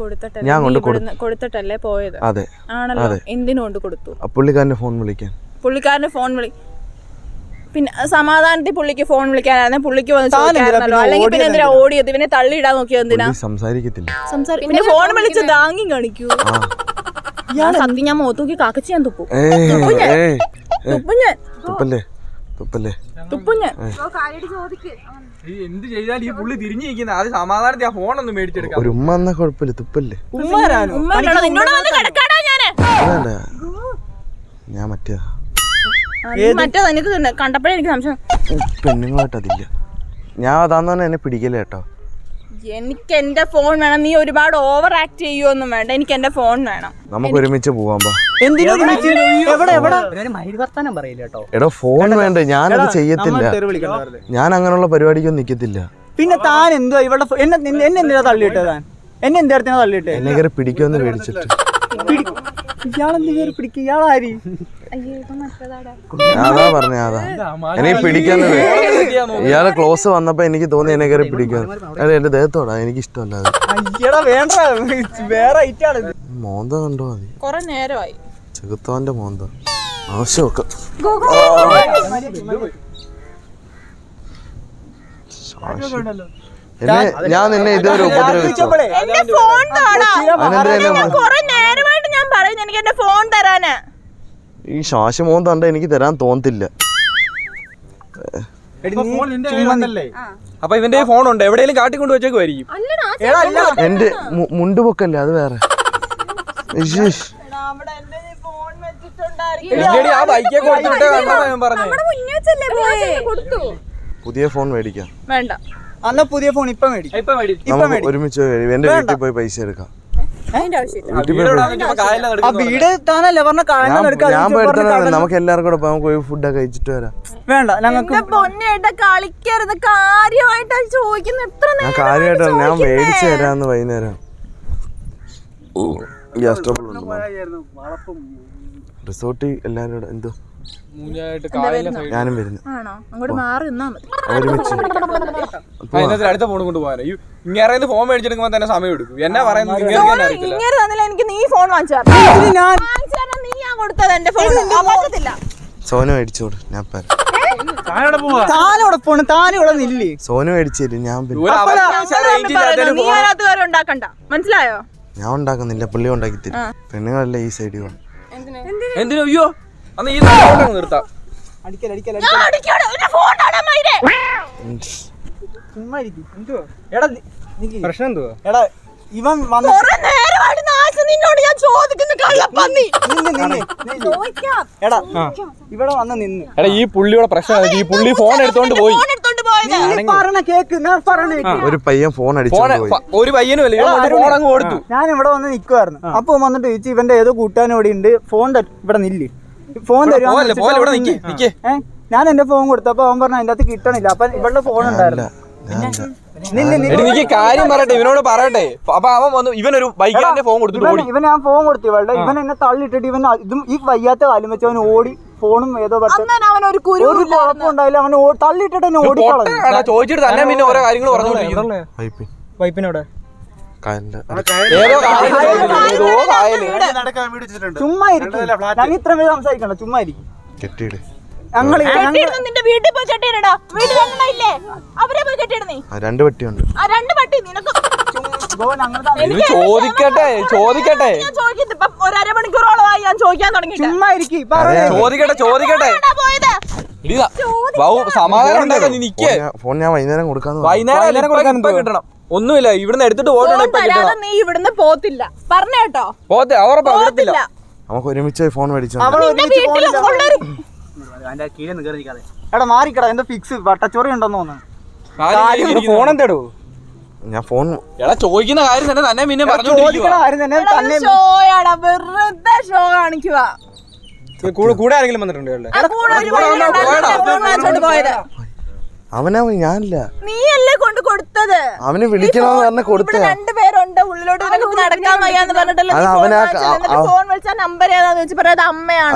ഞാൻ കൊണ്ട് കൊടുത്തിട്ടല്ലേ പോയത്? അതെ ആണല്ലോ. എന്തിനു കൊണ്ട് കൊടുത്തു? പുള്ളിക്കാരന്റെ ഫോൺ വിളിക്കാൻ. പുള്ളിക്കാരന്റെ ഫോൺ പിന്നെ സമാധാനത്തിൽ പുള്ളിക്ക് ഫോൺ വിളിക്കാനായിരുന്നു. പുള്ളിക്ക് വന്ന് ചോദിക്കാറുണ്ടല്ലോ. അല്ലെങ്കിൽ പിന്നെ എന്തിനാ ഓടിയത്? ഇവനെ തള്ളിയിടാൻ നോക്കിയോ? എന്തിനാ? സംസാരിക്കത്തില്ല. പിന്നെ ഫോൺ വിളിച്ച് ദാങ്ങി കാണിക്കൂ. സത്യം ഞാൻ മുഖത്തൂക്കി കാക്കച്ച് ഞാൻ തുപ്പും. എന്ത് ചെയ്താൽ ഈ പുള്ളി തിരിഞ്ഞിരിക്കുന്ന അത് സമാധാനത്തിൽ ആ ഫോണൊന്നും മേടിച്ചെടുക്കാം. ഒരു ഉമ്മ എന്നാ കുഴപ്പമില്ല. തുപ്പല്ലേ? ഞാൻ മറ്റേ എനിക്ക് കണ്ടപ്പോഴേ എനിക്ക് സംശയം. പെണ്ണുങ്ങളായിട്ട് അതില്ല. ഞാൻ അതാന്ന് പറഞ്ഞാൽ എന്നെ പിടിക്കല്ലേ കേട്ടോ. എനിക്ക് എന്റെ ഫോൺ വേണം. നീ ഒരുപാട് ഓവർ ആക്ട് ചെയ്യുവൊന്നും വേണ്ട. എനിക്ക് എന്റെ ഫോൺ വേണം. നമുക്ക് ഒരുമിച്ച് പോവാൻ. എടോ ഫോൺ വേണ്ട. ഞാനത് ചെയ്യത്തില്ല. ഞാൻ അങ്ങനെയുള്ള പരിപാടിക്കൊന്നും നിക്കത്തില്ല. പിന്നെ താൻ എന്തോ ഇവിടെ എന്നെ എന്തിനാ തള്ളിയിട്ടേ? താൻ എന്നെ എന്താ തള്ളിയിട്ടെ? എന്നെ കയറി പിടിക്കുമെന്ന് പേടിച്ചിട്ട്. ഇയാളെന്ത് കയറി പിടിക്കും? ഇയാളാരി? അതാ പറഞ്ഞ. അതാ എനിക്ക് പിടിക്കാന്ന്. ഇയാള് ക്ലോസ് വന്നപ്പോ എനിക്ക് തോന്നി എന്നെ കയറി പിടിക്കാന്ന്. അതെ എന്റെ ദേഹത്തോടാ. എനിക്ക് ഇഷ്ടമല്ല. മോന്ത കണ്ടോ? മതി. കൊറേ നേരമായി ചെകുത്താന്റെ മോന്ത. ആവശ്യമൊക്കെ ഞാൻ നിന്നെ ഇതുവരെ ഉപദ്രവിച്ചോ? ഈ ശാശമോൻ തണ്ട എനിക്ക് തരാൻ തോന്നത്തില്ല. അപ്പൊ ഇവന്റെ ഫോൺ ഉണ്ട് എവിടെയെങ്കിലും കാട്ടിക്കൊണ്ട് വെച്ചേക്കുമായിരിക്കും. എന്റെ മുണ്ടുപൊക്കല്ലേ അത് വേറെ. ആ ബൈക്കെ കൊടുത്തിട്ടേ ഞാൻ പറഞ്ഞു. പുതിയ ഫോൺ മേടിക്കാം. വേണ്ട, അന്ന പുതിയ ഫോൺ ഇപ്പൊ മേടിക്കും. ഒരുമിച്ച് എന്റെ വീട്ടിൽ പോയി പൈസ എടുക്കാം. ആ വീട് താനല്ലേ പറഞ്ഞ ഞാൻ പോയിട്ട് നമുക്ക് എല്ലാവർക്കും കൂടെ നമുക്ക് പോയി ഫുഡൊക്കെ കഴിച്ചിട്ട് വരാം. വേണ്ട ഞങ്ങൾക്ക് പൊന്നേട്ട കളിക്കരുത്. കാര്യമായിട്ടാ ചോദിക്കുന്നത്. എത്ര ഞാൻ കാര്യമായിട്ടാണ് ഞാൻ മേടിച്ചു തരാന്ന് വൈകുന്നേരം. ഗ്യാസ് ട്രബിൾ ഉണ്ട് റിസോർട്ടിൽ എല്ലാവരും കൂടെ എന്തോ ഞാനും വരുന്നു. ആണോ? അങ്ങോട്ട് മാറി നിന്നാ മതി. ഒരുമിച്ച് അടുത്ത ഫോൺ കൊണ്ട് പോകാൻ ഇങ്ങനെ ഫോൺ മേടിച്ചെടുക്കുമ്പോ തന്നെ സമയം എടുക്കും. എന്നാ പറയുന്നത് ഇങ്ങനെ തന്നില്ല. എനിക്ക് നീ ഫോൺ വാങ്ങിച്ചു നീ ഞാൻ കൊടുത്തത് എന്റെ ഫോൺ പറ്റത്തില്ല. സോനു മേടിച്ചോട് ഞാൻ താനോടെ പോണ്. താനിവിടെ നില്ലേ? സോനു മേടിച്ചില്ല ഞാൻ നീ അതിനകത്ത് കാര്യം ഉണ്ടാക്കണ്ട. മനസ്സിലായോ? ഞാൻ ഉണ്ടാക്കുന്നില്ല, പുള്ളി ഉണ്ടാക്കി തരും. പെണ്ണുങ്ങളല്ലേ ഈ സൈഡിൽ വാ. എന്തിനു? അയ്യോ അന്ന് ഈ നിർത്താം. പ്രശ്നം എന്തുവാ? എടാ ഇവൻ എടാ ഇവിടെ വന്ന് നിന്ന്. എടാ ഈ പുള്ളിയുടെ പ്രശ്നം ഈ പുള്ളി ഫോൺ എടുത്തോണ്ട് പോയി. പറഞ്ഞ കേക്ക് ഞാൻ പറഞ്ഞ ഒരു പയ്യൻ ഫോൺ അടിച്ചു. ഒരു പയ്യനും അല്ലേ ഫോൺ അങ്ങ് കൊടുത്തു. ഞാൻ ഇവിടെ വന്ന് നിക്കുവായിരുന്നു. അപ്പൊ വന്നിട്ട് ചോദിച്ചു ഇവന്റെ ഏതോ കൂട്ടാൻ ഇവിടെ ഉണ്ട്, ഫോൺ ഇവിടെ നില്ല്, ഫോൺ തരുമോ? ഞാൻ എന്റെ ഫോൺ കൊടുത്തപ്പോ അവൻ പറഞ്ഞു അതിന്റെ അകത്ത് കിട്ടണില്ല. അപ്പൊ ഇവളുടെ ഫോൺ ഉണ്ടായിരുന്നു. എനിക്ക് കാര്യം പറയട്ടെ, ഇവനോട് പറയട്ടെ. അപ്പൊ അവൻ വന്നു ഇവനൊരു ബൈക്കിന്റെ ഫോൺ കൊടുത്തിട്ട് ഓടി. ഇവൻ ഞാൻ ഫോൺ കൊടുത്തു ഇവളുടെ. ഇവൻ എന്നെ തള്ളിയിട്ടിട്ട് ഇവൻ ഇതും ഈ വയ്യാത്ത കാലം വെച്ച് അവൻ ഓടി. ഫോണും ഏതോ ഒരു കുഴപ്പമുണ്ടായില്ല. അവൻ തള്ളിയിട്ടിട്ട് എന്നെ ഓടിക്കളഞ്ഞു. ചോദിച്ചിട്ട് തന്നെ പിന്നെ ഓരോ കാര്യങ്ങൾ പറഞ്ഞോണ്ടിരിക്കുന്നു. വൈപ്പിനോടെ ചുമ്മാ ഇരിക്കും. ഞാൻ ഇത്ര പേര് സംസാരിക്കണ്ട, ചുമ്മാ ഇരിക്കും. നിന്റെ വീട്ടിൽ പോയി കെട്ടിയിടാ. വീട്ടിലില്ലേ അവരെ പോയി കെട്ടിയിടുന്നേ. രണ്ട് പട്ടിയുണ്ട്. ആ രണ്ട് പട്ടി നിനക്ക് ചോദിക്കട്ടെ ചോദിക്കട്ടെ. ഞാൻ ചോദിക്കുന്നത് ഇപ്പൊ ഒരു അരമണിക്കൂറോളമായി ഞാൻ ചോദിക്കാൻ തുടങ്ങി. ചുമ്മാ ഇരിക്കും. ചോദിക്കട്ടെ ചോദിക്കട്ടെ. സമാധാനം ഉണ്ടാക്കാൻ നീ നിക്കേ. ഫോൺ ഞാൻ വൈകുന്നേരം കൊടുക്കാന്ന്. വൈകുന്നേരം കിട്ടണം. ഒന്നുമില്ല, ഇവിടുന്ന് എടുത്തിട്ട് പോകണം. നീ ഇവിടുന്ന് പോത്തില്ല പറഞ്ഞേട്ടോ. പോത്തെ അവറപ്പില്ല. നമുക്ക് ഒരുമിച്ച് ഫോൺ മേടിച്ചു. എടാ മാറിക്കടാ. എന്താ ഫിക്സ് വട്ടച്ചോറി ഉണ്ടെന്ന് തോന്നുന്നു. ഫോൺ എന്തേടോ? ഞാൻ ഫോൺ എടാ ചോദിക്കുന്ന കാര്യം തന്നെ തന്നെ പിന്നെ വെറുതെ ഷോ കാണിക്കുക. കൂടെ ആരെങ്കിലും വന്നിട്ടുണ്ടോ? അവനാ ഞാനില്ല. നീയല്ലേ കൊണ്ട് കൊടുത്തത്. അവന് വിളിക്കണമെന്ന് പറഞ്ഞ കൊടുത്ത. രണ്ടുപേരുണ്ട് ഉള്ളിലോട്ട് നടക്കാൻ വയ്യാന്ന് പറഞ്ഞിട്ടല്ലേ ഫോൺ വിളിച്ചാ നമ്പർ ഏതാന്ന് വെച്ച് പറയാതെ അമ്മയാണ്.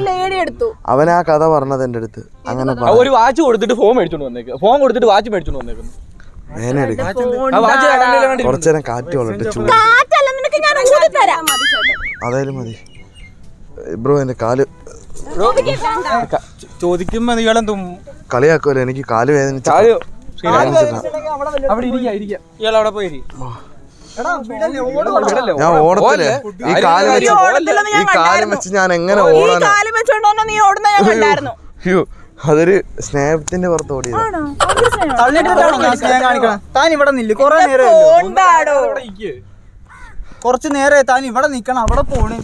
ലേഡി എടുത്തു. അവനാ കഥ പറഞ്ഞത് എന്റെ അടുത്ത്. അങ്ങനെ ഒരു വാച്ച് കൊടുത്തിട്ട് ഫോൺ മേടിച്ചോണ്ട് വന്നേക്ക്. ഫോൺ കൊടുത്തിട്ട് വാച്ച് മേടിച്ചോണ്ട് വന്നേക്കുന്നു. കുറച്ചേരം കാറ്റ് കൊള്ളട്ടെ. അതായാലും മതി ബ്രോ. എന്റെ കാല് ചോദിക്കുമ്പോ നീളെന്തും കളിയാക്കുമല്ലോ. എനിക്ക് കാല് വേദനിച്ചു. ഞാൻ ഓടത്തില്ലേ ഈ കാലം വെച്ച് ഞാൻ എങ്ങനെ ഓടാനോ? അയ്യോ അതൊരു സ്നേഹത്തിന്റെ പുറത്ത് ഓടിയത്. താൻ ഇവിടെ നില്ല്. കൊറേ നേരം കുറച്ച് നേരെ താൻ ഇവിടെ നിക്കണം. അവിടെ പോണ്.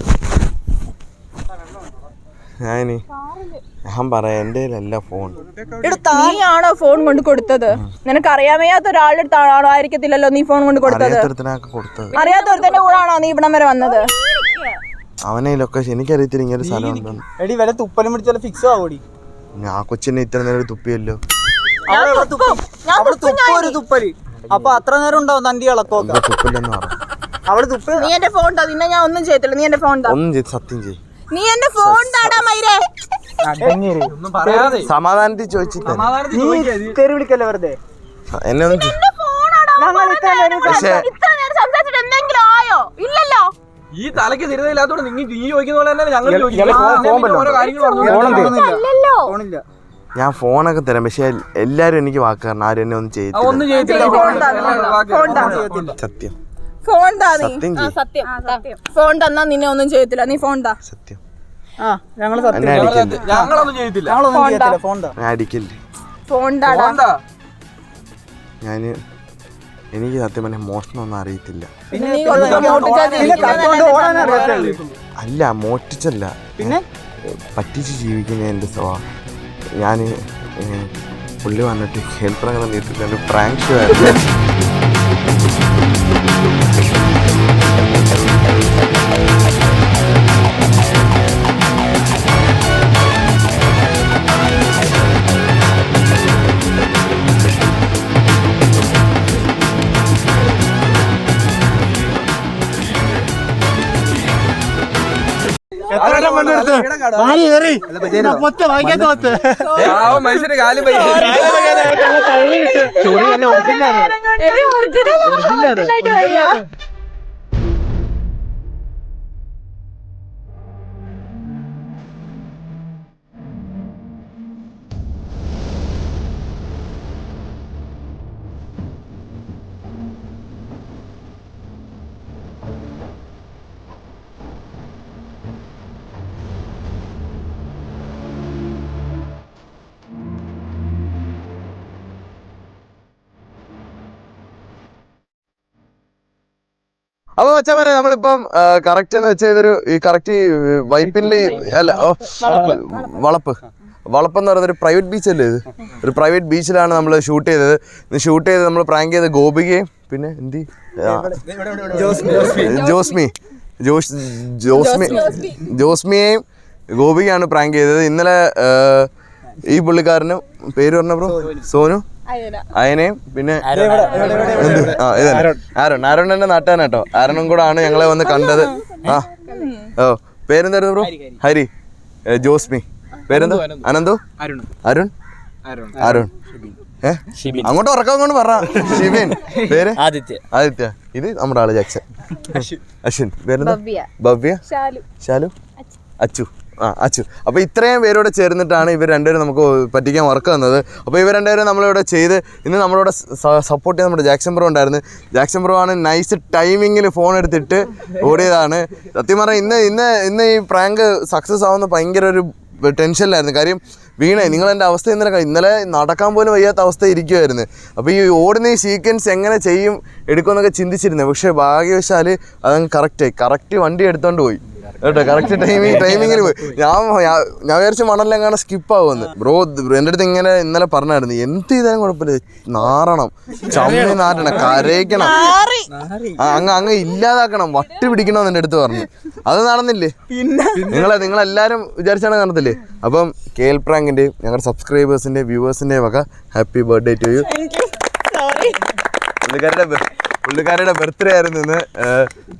ഞാൻ പറയാം എന്റെ കയ്യിലല്ല ഫോൺ. നീയാണോ ഫോൺ കൊണ്ട് കൊടുത്തത്? നിനക്ക് അറിയാമയ്യാത്ത ഒരാളുടെ അടുത്താണോ? ആയിരിക്കത്തില്ലല്ലോ നീ ഫോൺ കൊണ്ട് കൊടുത്തത്. അറിയാത്തവരുടെ കൂടാണോ നീ ഇവിടം വരെ വന്നത്? അവനെ ലൊക്കേഷൻ എനിക്കറിയത്തില്ല. ഇങ്ങനെ സ്ഥലം ഉണ്ടെന്ന്. എടി വല്ല തുപ്പലും പിടിച്ചാൽ ഫിക്സ് ആവോടി. ഞാൻ കൊച്ചിനെ ഇത്ര നേരം തുപ്പിയല്ലോ. തുപ്പല് അപ്പൊ അത്ര നേരം ഉണ്ടാവും തന്റെ ഇളക്കൊക്കെ. തുപ്പില്ലെന്ന് പറഞ്ഞു. അവള് തുപ്പി. നീ എന്റെ ഫോൺ താ. നിന്നെ ഞാൻ ഒന്നും ചെയ്യത്തില്ല. നീ എന്റെ ഫോൺ താ. ഒന്നും ചെയ്ത് സത്യം ചെയ്യും. നീ എന്റെ ഫോൺ താടാ മൈരേ. സമാധാനത്തിൽ ചോദിച്ചിട്ട് തെറി വിളിക്കല്ലേ വെറുതെ. എന്നെ ഒന്നും ഈ തലക്ക് തിരുന്നില്ലാത്തോണ്ട് നിങ്ങൾ ഈ ചോദിക്കുന്ന പോലെ തന്നെ ഞങ്ങൾ ഫോണില്ല. ഞാൻ ഫോണൊക്കെ തരാം. പക്ഷെ എല്ലാരും എനിക്ക് വാക്ക് കാരണം ആരും എന്നെ ഒന്നും ചെയ്തില്ല. സത്യം ഫോൺ താ. നീ സത്യം ഫോൺ തന്നാ നിന്നെ ഒന്നും ചെയ്യത്തില്ല. നീ ഫോൺ താ. സത്യം ഞങ്ങളൊന്നും ചെയ്യത്തില്ല. ഞാൻ അടിക്കില്ലേ. ഫോൺ താടാ. എനിക്ക് സത്യം പറഞ്ഞാൽ മോഷണമൊന്നും അറിയത്തില്ല. അല്ല മോഷ്ടിച്ചല്ല, പിന്നെ പറ്റിച്ച് ജീവിക്കുന്ന എൻ്റെ സ്വഭാവം. ഞാൻ പുള്ളി വന്നിട്ട് ഹെൽപ്പർ അങ്ങനെ നീട്ടിട്ട് പ്രാങ്ക് ഷോ ആയിരുന്നു. മനുഷ്യന്റെ കാലും അപ്പൊ വെച്ചാൽ നമ്മളിപ്പം കറക്റ്റ് എന്ന് വെച്ചാൽ ഈ കറക്റ്റ് വൈപ്പിന്റെ അല്ല വളപ്പെന്ന് പറയുന്നത് ഒരു പ്രൈവറ്റ് ബീച്ചല്ലേ ഇത്. ഒരു പ്രൈവറ്റ് ബീച്ചിലാണ് നമ്മൾ ഷൂട്ട് ചെയ്തത്. ഷൂട്ട് ചെയ്ത് നമ്മൾ പ്രാങ്ക് ചെയ്ത് ഗോപികയും പിന്നെ ജോസ്മിയെയും ഗോപികയാണ് പ്രാങ്ക് ചെയ്തത്. ഇന്നലെ ഈ പുള്ളിക്കാരനും പേര് പറഞ്ഞ ബ്രോ സോനു അയനെയും പിന്നെ ആരോണിന്റെ നാട്ടാൻ കേട്ടോ. ആരോണും കൂടെ ആണ് ഞങ്ങളെ വന്ന് കണ്ടത്. പേരെന്തായിരുന്നു ബ്രോ? ഹരി, ജോസ്മി, പേരെന്താ? അനന്തു, അരുൺ, അങ്ങോട്ട് ഉറക്കം കൊണ്ട് പറ. ഷിബിൻ, പേര് ആദിത്യ. ഇത് നമ്മുടെ ആള് ജാക്സൺ. അശ്വിൻ, പേരെന്താ? ഭവ്യ, ശാലു, അച്ചു. അച്ചു. അപ്പോൾ ഇത്രയും പേരോട് ചേർന്നിട്ടാണ് ഇവർ രണ്ടുപേരും നമുക്ക് പറ്റിക്കാൻ വർക്ക് തന്നത്. അപ്പോൾ ഇവർ രണ്ടുപേരും നമ്മളിവിടെ ചെയ്ത് ഇന്ന് നമ്മളിവിടെ സപ്പോർട്ട് ചെയ്ത് നമ്മുടെ ജാക്സൺ ബ്രോ ഉണ്ടായിരുന്നു. ജാക്സൺ ബ്രോ ആണ് നൈസ് ടൈമിങ്ങിൽ ഫോൺ എടുത്തിട്ട് ഓടിയതാണ്. സത്യം പറഞ്ഞാൽ ഇന്ന് ഈ പ്രാങ്ക് സക്സസ് ആവുന്ന ഭയങ്കര ഒരു ടെൻഷനിലായിരുന്നു. കാര്യം വീണേ നിങ്ങളെൻ്റെ അവസ്ഥ ഇന്നലെ നടക്കാൻ പോലും വയ്യാത്ത അവസ്ഥ ഇരിക്കുമായിരുന്നു. അപ്പോൾ ഈ ഓടുന്ന ഈ സീക്വൻസ് എങ്ങനെ ചെയ്യും എടുക്കുമെന്നൊക്കെ ചിന്തിച്ചിരുന്നത്. പക്ഷേ ഭാഗ്യവശാൽ അതങ്ങ് കറക്റ്റ് വണ്ടി എടുത്തോണ്ട് പോയി കേട്ടോ. കറക്റ്റ് ടൈമിങ്ങിൽ പോയി. ഞാൻ വിചാരിച്ച മണലെങ്ങാണ് സ്കിപ്പാവുമെന്ന്. ബ്രോ എൻ്റെ അടുത്ത് ഇങ്ങനെ ഇന്നലെ പറഞ്ഞായിരുന്നു, എന്ത് ചെയ്താലും കുഴപ്പമില്ല, നാറണം, ചമ്മി നാറ്റണം, കരയിക്കണം, അങ്ങ് ഇല്ലാതാക്കണം, വട്ടി പിടിക്കണമെന്ന് എൻ്റെ അടുത്ത് പറഞ്ഞു. അത് നടന്നില്ലേ? നിങ്ങളെല്ലാവരും വിചാരിച്ചാണ് നടന്നില്ലേ? അപ്പം KL പ്രാങ്കിൻ്റെയും ഞങ്ങളുടെ സബ്സ്ക്രൈബേഴ്സിൻ്റെയും വ്യൂവേഴ്സിൻ്റെയും ഒക്കെ ഹാപ്പി ബർത്ത്ഡേ ടു യു. പുള്ളിക്കാരുടെ ബർത്ത്ഡേ ആയിരുന്നു ഇന്ന്.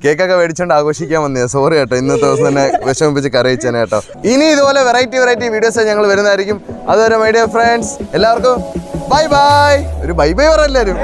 കേക്കൊക്കെ മേടിച്ചോണ്ട് ആഘോഷിക്കാൻ വന്നേ. സോറി കേട്ടോ, ഇന്നത്തെ ദിവസം തന്നെ വിഷമിപ്പിച്ച് കരയിച്ചേനെ കേട്ടോ. ഇനി ഇതുപോലെ വെറൈറ്റി വീഡിയോസ് ഞങ്ങൾ വരുന്നതായിരിക്കും. അതുവരെ മൈ ഡിയർ ഫ്രണ്ട്സ്, എല്ലാവർക്കും ബൈ. ഒരു ബൈ പറ എല്ലാവരും.